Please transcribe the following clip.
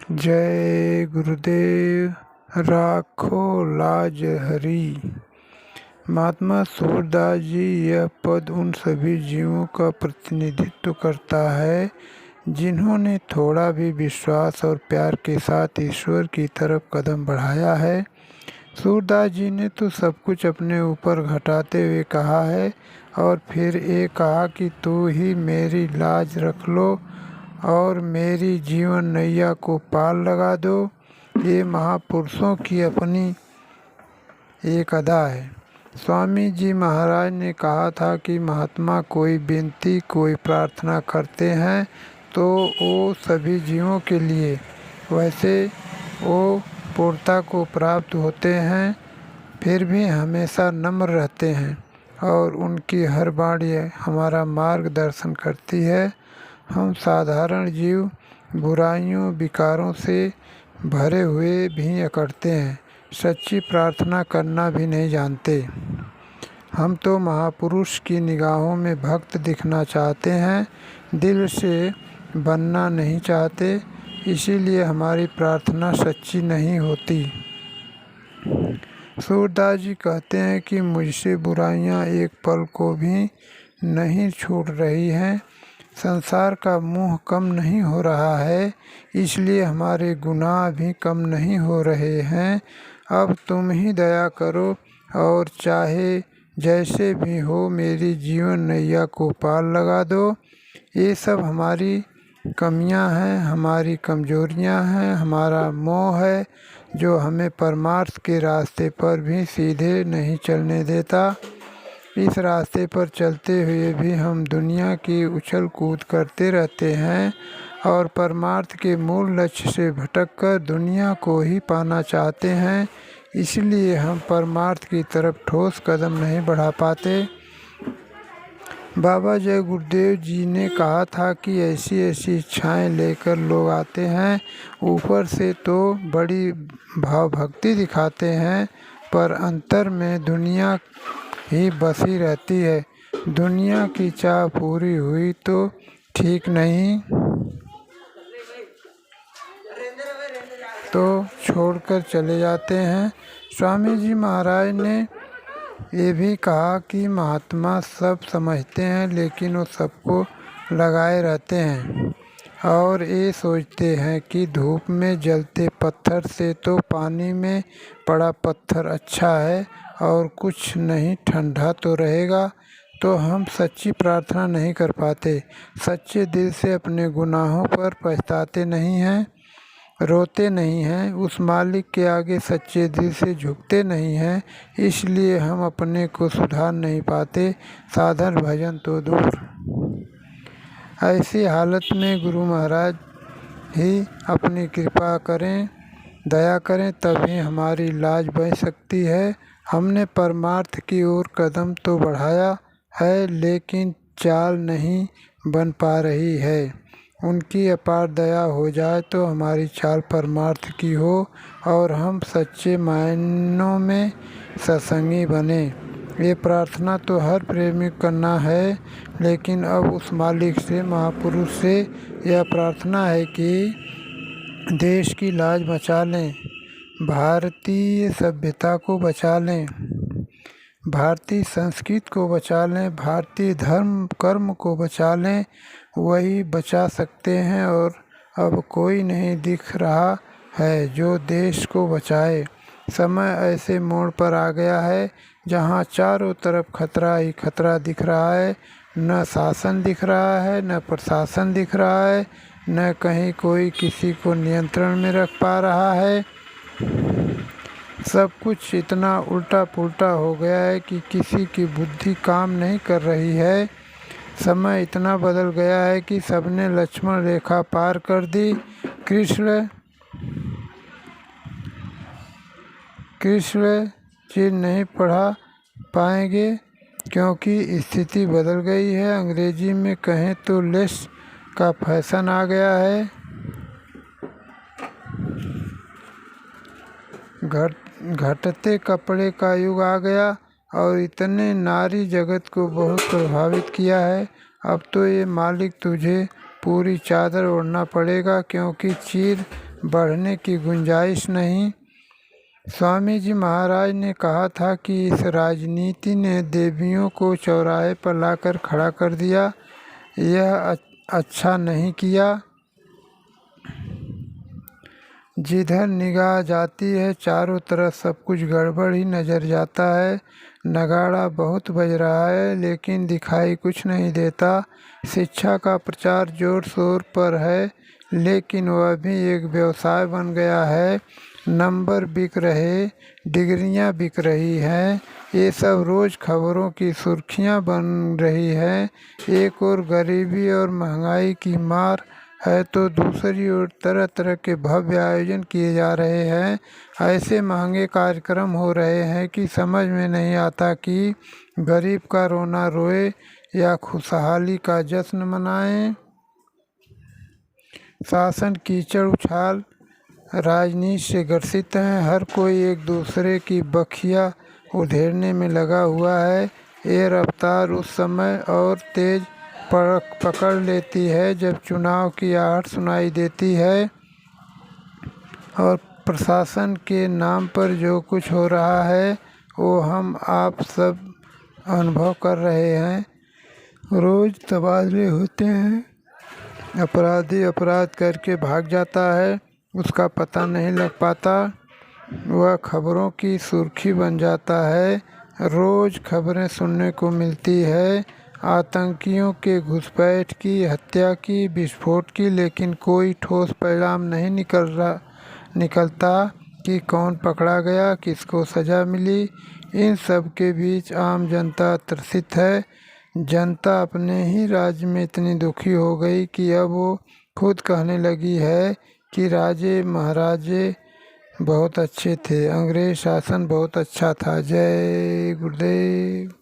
जय गुरुदेव। राखो लाज हरि। महात्मा सूरदास जी यह पद उन सभी जीवों का प्रतिनिधित्व करता है जिन्होंने थोड़ा भी विश्वास और प्यार के साथ ईश्वर की तरफ कदम बढ़ाया है। सूरदास जी ने तो सब कुछ अपने ऊपर घटाते हुए कहा है और फिर ये कहा कि तू ही मेरी लाज रख लो और मेरी जीवन नैया को पार लगा दो। ये महापुरुषों की अपनी एक अदा है। स्वामी जी महाराज ने कहा था कि महात्मा कोई विनती कोई प्रार्थना करते हैं तो वो सभी जीवों के लिए वैसे वो पूर्णता को प्राप्त होते हैं, फिर भी हमेशा नम्र रहते हैं और उनकी हर वाणी हमारा मार्गदर्शन करती है। हम साधारण जीव बुराइयों विकारों से भरे हुए भी अकड़ते हैं, सच्ची प्रार्थना करना भी नहीं जानते। हम तो महापुरुष की निगाहों में भक्त दिखना चाहते हैं, दिल से बनना नहीं चाहते, इसीलिए हमारी प्रार्थना सच्ची नहीं होती। सूरदास जी कहते हैं कि मुझसे बुराइयां एक पल को भी नहीं छूट रही हैं, संसार का मोह कम नहीं हो रहा है, इसलिए हमारे गुनाह भी कम नहीं हो रहे हैं। अब तुम ही दया करो और चाहे जैसे भी हो मेरी जीवन नैया को पार लगा दो। ये सब हमारी कमियां हैं, हमारी कमजोरियां हैं, हमारा मोह है जो हमें परमार्थ के रास्ते पर भी सीधे नहीं चलने देता। इस रास्ते पर चलते हुए भी हम दुनिया की उछल कूद करते रहते हैं और परमार्थ के मूल लक्ष्य से भटककर दुनिया को ही पाना चाहते हैं, इसलिए हम परमार्थ की तरफ ठोस कदम नहीं बढ़ा पाते। बाबा जय गुरुदेव जी ने कहा था कि ऐसी ऐसी इच्छाएं लेकर लोग आते हैं, ऊपर से तो बड़ी भाव भक्ति दिखाते हैं पर अंतर में दुनिया ही बसी रहती है। दुनिया की चाह पूरी हुई तो ठीक नहीं तो छोड़कर चले जाते हैं। स्वामी जी महाराज ने ये भी कहा कि महात्मा सब समझते हैं लेकिन वो सबको लगाए रहते हैं और ये सोचते हैं कि धूप में जलते पत्थर से तो पानी में पड़ा पत्थर अच्छा है और कुछ नहीं ठंडा तो रहेगा। तो हम सच्ची प्रार्थना नहीं कर पाते, सच्चे दिल से अपने गुनाहों पर पछताते नहीं हैं, रोते नहीं हैं, उस मालिक के आगे सच्चे दिल से झुकते नहीं हैं, इसलिए हम अपने को सुधार नहीं पाते, साधन भजन तो दूर। ऐसी हालत में गुरु महाराज ही अपनी कृपा करें, दया करें, तभी हमारी लाज बच सकती है। हमने परमार्थ की ओर कदम तो बढ़ाया है लेकिन चाल नहीं बन पा रही है। उनकी अपार दया हो जाए तो हमारी चाल परमार्थ की हो और हम सच्चे मायनों में सत्संगी बने। ये प्रार्थना तो हर प्रेमी करना है, लेकिन अब उस मालिक से महापुरुष से यह प्रार्थना है कि देश की लाज बचा लें, भारतीय सभ्यता को बचा लें, भारतीय संस्कृति को बचा लें, भारतीय धर्म कर्म को बचा लें, वही बचा सकते हैं और अब कोई नहीं दिख रहा है जो देश को बचाए। समय ऐसे मोड़ पर आ गया है जहां चारों तरफ खतरा ही खतरा दिख रहा है, न शासन दिख रहा है, न प्रशासन दिख रहा है, न कहीं कोई किसी को नियंत्रण में रख पा रहा है। सब कुछ इतना उल्टा पुल्टा हो गया है कि किसी की बुद्धि काम नहीं कर रही है। समय इतना बदल गया है कि सबने लक्ष्मण रेखा पार कर दी। कृष्ण चिन्ह नहीं पढ़ा पाएंगे क्योंकि स्थिति बदल गई है। अंग्रेजी में कहें तो लेस का फैशन आ गया है। घटते कपड़े का युग आ गया और इतने नारी जगत को बहुत प्रभावित किया है। अब तो ये मालिक तुझे पूरी चादर ओढ़ना पड़ेगा क्योंकि चीर बढ़ने की गुंजाइश नहीं। स्वामी जी महाराज ने कहा था कि इस राजनीति ने देवियों को चौराहे पर लाकर खड़ा कर दिया। यह अच्छा नहीं किया। जिधर निगाह जाती है चारों तरफ सब कुछ गड़बड़ ही नज़र जाता है। नगाड़ा बहुत बज रहा है लेकिन दिखाई कुछ नहीं देता। शिक्षा का प्रचार जोर शोर पर है लेकिन वह भी एक व्यवसाय बन गया है। नंबर बिक रहे, डिग्रियां बिक रही हैं, ये सब रोज़ खबरों की सुर्खियां बन रही हैं। एक ओर गरीबी और महंगाई की मार है तो दूसरी ओर तरह तरह के भव्य आयोजन किए जा रहे हैं। ऐसे महंगे कार्यक्रम हो रहे हैं कि समझ में नहीं आता कि गरीब का रोना रोए या खुशहाली का जश्न मनाएं। शासन कीचड़ उछाल राजनीति से ग्रसित है। हर कोई एक दूसरे की बखिया उधेड़ने में लगा हुआ है। ये रफ्तार उस समय और तेज पकड़ लेती है जब चुनाव की आहट सुनाई देती है और प्रशासन के नाम पर जो कुछ हो रहा है वो हम आप सब अनुभव कर रहे हैं। रोज़ तबादले होते हैं, अपराधी अपराध करके भाग जाता है, उसका पता नहीं लग पाता, वह खबरों की सुर्खी बन जाता है। रोज़ खबरें सुनने को मिलती है आतंकियों के घुसपैठ की, हत्या की, विस्फोट की, लेकिन कोई ठोस परिणाम नहीं निकलता कि कौन पकड़ा गया, किसको सज़ा मिली। इन सब के बीच आम जनता त्रसित है। जनता अपने ही राज्य में इतनी दुखी हो गई कि अब वो खुद कहने लगी है कि राजे महाराजे बहुत अच्छे थे, अंग्रेज शासन बहुत अच्छा था। जय गुरुदेव।